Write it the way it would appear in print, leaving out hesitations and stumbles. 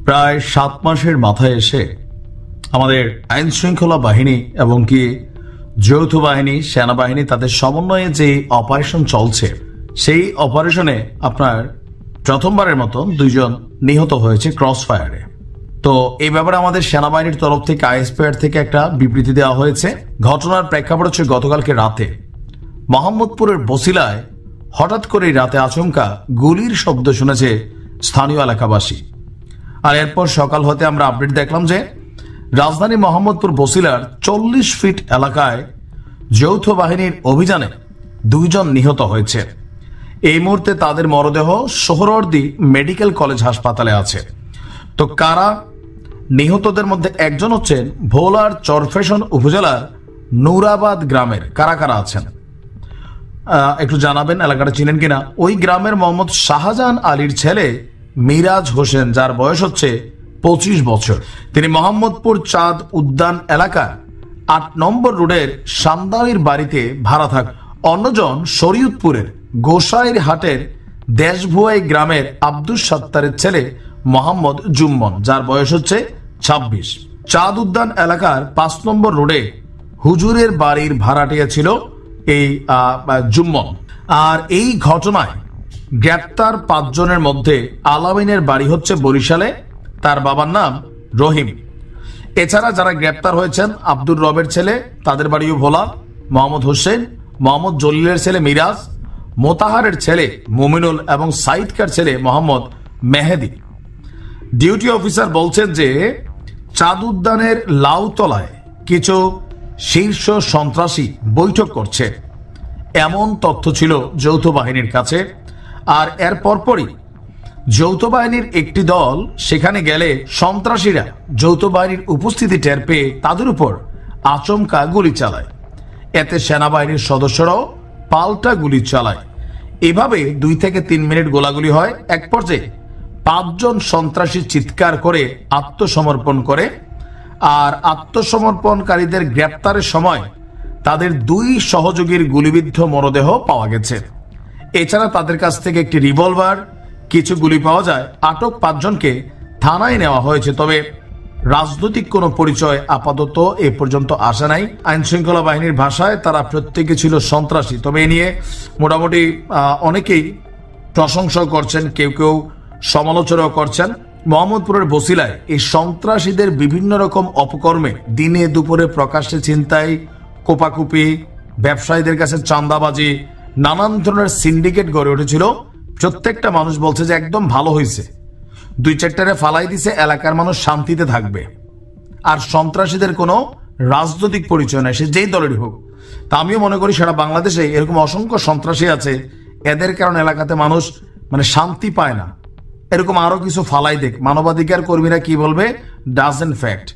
প্রায় 7 মাসের মাথায় এসে আমাদের আইন শৃঙ্খলা বাহিনী এবং কি যৌথ বাহিনী সেনাবাহিনী তাদের সমন্বয়ে যে অপারেশন চলছে সেই অপারেশনে আপনার প্রথমবারের মতো 2 জন নিহত হয়েছে ক্রস ফায়ারে। তো এই ব্যাপারে আমাদের সেনাবাহিনীর তরফ থেকে আইএসপিআর থেকে একটা বিবৃতি দেওয়া হয়েছে। ঘটনার প্রেক্ষাপট হচ্ছে গতকালকে রাতে মোহাম্মদপুরের বসিলায় হঠাৎ করে রাতে আচমকা গুলির শব্দ শুনেছে স্থানীয় এলাকাবাসী। আর এরপর সকাল হতে আমরা আপডেট দেখলাম যে রাজধানী মোহাম্মদপুর বসিলার 40 ফিট এলাকায় যৌথ বাহিনীর অভিযানে 2 জন নিহত হয়েছে। এই মুহূর্তে তাদের মরদেহ সোহরাওয়ার্দী মেডিকেল কলেজ হাসপাতালে আছে। তো কারা নিহতদের মধ্যে একজন হচ্ছেন ভোলার চরফেশন উপজেলার নুরাবাদ গ্রামের। কারা কারা আছেন একটু জানাবেন, এলাকাটা চিনেন কিনা। ওই গ্রামের মোহাম্মদ শাহজাহান আলীর ছেলে মিরাজ হোসেন, যার বয়স হচ্ছে 25 বছর। তিনি মোহাম্মদপুর চাঁদ উদ্যান এলাকার 8 নম্বর রোডের সান্দাইর বাড়িতে ভাড়া থাক। অন্যজন শরীয়তপুরের গোসাইর হাটের দেশভুয়াই গ্রামের আব্দুস সাত্তারের ছেলে মোহাম্মদ জুম্মন, যার বয়স হচ্ছে 26। চাঁদ উদ্যান এলাকার 5 নম্বর রোডে হুজুরের বাড়ির ভাড়াটিয়া ছিল এই জুম্মন। আর এই ঘটনায় গ্রেপ্তার 5 জনের মধ্যে আলামিনের বাড়ি হচ্ছে বরিশালে, তার বাবার নাম রহিম। এছাড়া যারা গ্রেপ্তার হয়েছেন আব্দুর রবের ছেলে, তাদের বাড়িও ভোলা, মোহাম্মদ হোসেন, মোহাম্মদ জলিলের ছেলে মিরাজ, মোতাহারের ছেলে মুমিনুল এবং সাইদকার ছেলে মোহাম্মদ মেহেদি। ডিউটি অফিসার বলছেন যে চাঁদ উদ্যানের লাউতলায় কিছু শীর্ষ সন্ত্রাসী বৈঠক করছে, এমন তথ্য ছিল যৌথ বাহিনীর কাছে। আর এর পরপরই যৌথ বাহিনীর একটি দল সেখানে গেলে সন্ত্রাসীরা যৌথ বাহিনীর উপস্থিতি টের পেয়ে তাদের উপর আচমকা গুলি চালায়। এতে সেনাবাহিনীর সদস্যরাও পাল্টা গুলি চালায়। এভাবে 2 থেকে 3 মিনিট গোলাগুলি হয়। এক পর্যায়ে 5 জন সন্ত্রাসী চিৎকার করে আত্মসমর্পণ করে। আর আত্মসমর্পণকারীদের গ্রেপ্তারের সময় তাদের 2 সহযোগীর গুলিবিদ্ধ মরদেহ পাওয়া গেছে। এছাড়া তাদের কাছ থেকে একটি রিভলভার, কিছু গুলি পাওয়া যায়। আটক 5 জনকে থানায় নেওয়া হয়েছে, তবে রাজনৈতিক কোনো পরিচয় আপাতত এ পর্যন্ত আসে নাই। আইন শৃঙ্খলা বাহিনীর ভাষায় তারা প্রত্যেকে ছিল সন্ত্রাসী। তবে এ নিয়ে মোটামুটি অনেকেই প্রশংসা করছেন, কেউ কেউ সমালোচনাও করছেন। মোহাম্মদপুরের বসিলায় এই সন্ত্রাসীদের বিভিন্ন রকম অপকর্মে দিনে দুপুরে প্রকাশ্যে ছিনতাই, কোপাকুপি, ব্যবসায়ীদের কাছে চাঁদাবাজি, নানান ধরনের সিন্ডিকেট গড়ে উঠেছিল। প্রত্যেকটা মানুষ বলছে যে একদম ভালো হয়েছে, 2-4টারে ফালাই দিছে, এলাকার মানুষ শান্তিতে থাকবে। আর সন্ত্রাসীদের কোনো রাজনৈতিক পরিচয় নাই, সে যেই দলেরই হোক। তা আমিও মনে করি সারা বাংলাদেশে এরকম অসংখ্য সন্ত্রাসী আছে, এদের কারণে এলাকাতে মানুষ শান্তি পায় না। এরকম আরো কিছু ফালাই দেখ, মানবাধিকার কর্মীরা কি বলবে, ডাজেন্ট ফ্যাক্ট।